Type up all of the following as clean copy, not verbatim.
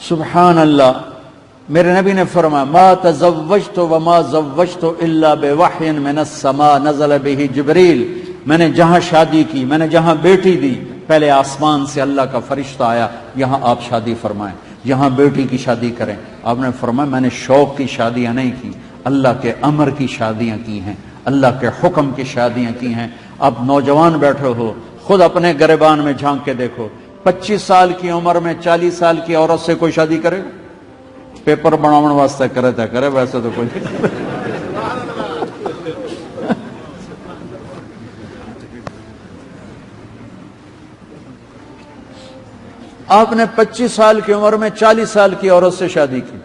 سبحان اللہ. میرے نبی نے فرمایا ما تزوجت وما زوجت الا بوحی من السماء نزل به جبریل. میں نے جہاں شادی کی، میں نے جہاں بیٹی دی، پہلے آسمان سے اللہ کا فرشتہ آیا، یہاں آپ شادی فرمائیں، یہاں بیٹی کی شادی کریں. آپ نے فرمایا میں نے شوق کی شادیاں نہیں کی، اللہ کے امر کی شادیاں کی ہیں، اللہ کے حکم کی شادیاں کی ہیں. اب نوجوان بیٹھے ہو، خود اپنے گریبان میں جھانک کے دیکھو، 25 سال کی عمر میں 40 سال کی عورت سے کوئی شادی کرے؟ پیپر بناون واسطے کرے تھا کرے، ویسے تو کوئی آپ نے 25 سال کی عمر میں 40 سال کی عورت سے شادی کی،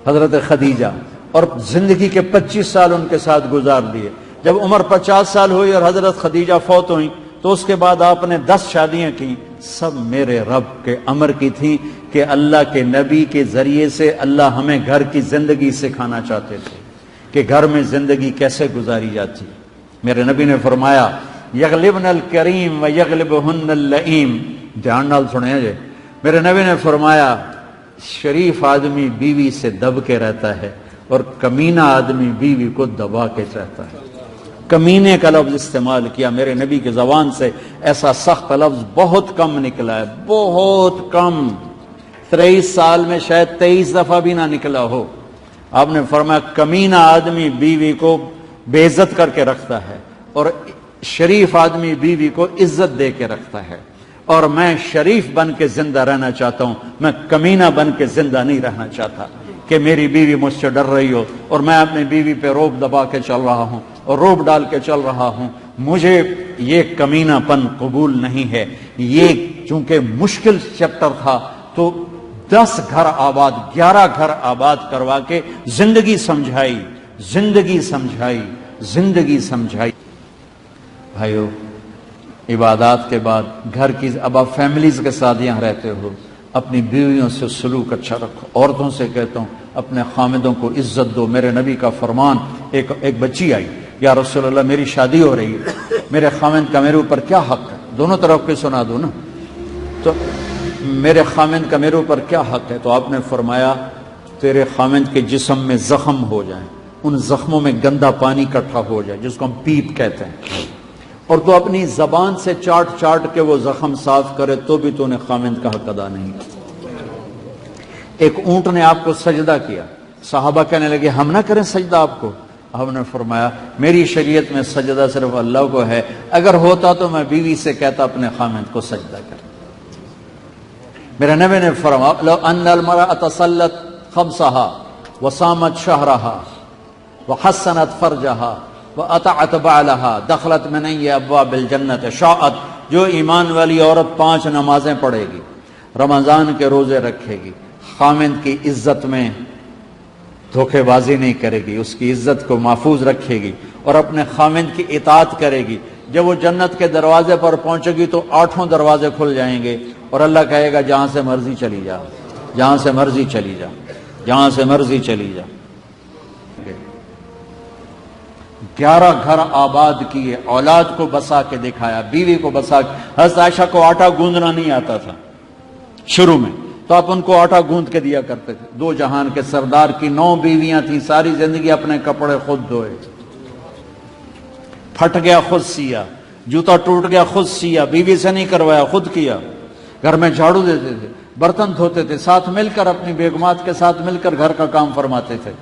حضرت خدیجہ، اور زندگی کے 25 سال ان کے ساتھ گزار دیے. جب عمر 50 سال ہوئی اور حضرت خدیجہ فوت ہوئی تو اس کے بعد آپ نے 10 شادیاں کی. سب میرے رب کے امر کی تھی کہ اللہ کے نبی کے ذریعے سے اللہ ہمیں گھر کی زندگی سکھانا چاہتے تھے کہ گھر میں زندگی کیسے گزاری جاتی. میرے نبی نے فرمایا یغلبن الکریم و یغلبہن اللئیم. دھیان نال سنیں جی. میرے نبی نے فرمایا شریف آدمی بیوی سے دب کے رہتا ہے اور کمینہ آدمی بیوی کو دبا کے رہتا ہے. کمینے کا لفظ استعمال کیا. میرے نبی کی زبان سے ایسا سخت لفظ بہت کم نکلا ہے، بہت کم. 23 سال میں شاید 23 دفعہ بھی نہ نکلا ہو. آپ نے فرمایا کمینہ آدمی بیوی کو بے عزت کر کے رکھتا ہے اور شریف آدمی بیوی کو عزت دے کے رکھتا ہے. اور میں شریف بن کے زندہ رہنا چاہتا ہوں، میں کمینہ بن کے زندہ نہیں رہنا چاہتا کہ میری بیوی مجھ سے ڈر رہی ہو اور میں اپنی بیوی پہ روب دبا کے چل رہا ہوں اور روب ڈال کے چل رہا ہوں. مجھے یہ کمینہ پن قبول نہیں ہے. یہ چونکہ مشکل چیپٹر تھا تو 10 گھر آباد 11 گھر آباد کروا کے زندگی سمجھائی، زندگی سمجھائی، زندگی سمجھائی. بھائیو، عبادات کے بعد گھر کی، اب آپ فیملیز کے ساتھ یہاں رہتے ہو، اپنی بیویوں سے سلوک اچھا رکھو. عورتوں سے کہتا ہوں اپنے خامدوں کو عزت دو. میرے نبی کا فرمان، ایک بچی آئی، یا رسول اللہ میری شادی ہو رہی ہے، میرے خامد کا میرے اوپر کیا حق ہے؟ دونوں طرف کے سنا دو نا. تو میرے خامد کا میرے اوپر کیا حق ہے؟ تو آپ نے فرمایا تیرے خامد کے جسم میں زخم ہو جائیں، ان زخموں میں گندا پانی اکٹھا ہو جائے جس کو ہم پیپ کہتے ہیں، اور تو اپنی زبان سے چاٹ چاٹ کے وہ زخم صاف کرے تو بھی تو نے خامد کا حق ادا نہیں کیا. ایک اونٹ نے آپ کو سجدہ کیا، صحابہ کہنے لگے ہم نہ کریں سجدہ آپ کو. آپ نے فرمایا میری شریعت میں سجدہ صرف اللہ کو ہے، اگر ہوتا تو میں بیوی سے کہتا اپنے خامد کو سجدہ کر. میرے نبی نے فرمایا لو ان المرأة صلت خمسها وصامت شهرها وحسنت فرجها وَأَطَعَتْ بَعْلَهَا دَخْلَتْ مِنْ أَيِّ أَبْوَابِ الْجَنَّةِ شَاءَتْ. جو ایمان والی عورت 5 نمازیں پڑھے گی، رمضان کے روزے رکھے گی، خامند کی عزت میں دھوکے بازی نہیں کرے گی، اس کی عزت کو محفوظ رکھے گی اور اپنے خامند کی اطاعت کرے گی، جب وہ جنت کے دروازے پر پہنچے گی تو 8 دروازے کھل جائیں گے اور اللہ کہے گا جہاں سے مرضی چلی جا، جہاں سے مرضی چلی جا، جہاں سے مرضی چلی جا. 11 گھر آباد کیے، اولاد کو بسا کے دکھایا، بیوی کو بسا کے. حضرت عائشہ کو آٹا گوندنا نہیں آتا تھا شروع میں، تو آپ ان کو آٹا گوند کے دیا کرتے تھے. 2 جہان کے سردار کی 9 بیویاں تھیں، ساری زندگی اپنے کپڑے خود دھوئے، پھٹ گیا خود سیا، جوتا ٹوٹ گیا خود سیا، بیوی سے نہیں کروایا خود کیا. گھر میں جھاڑو دیتے تھے، برتن دھوتے تھے، ساتھ مل کر اپنی بیگمات کے ساتھ مل کر گھر کا کام فرماتے تھے.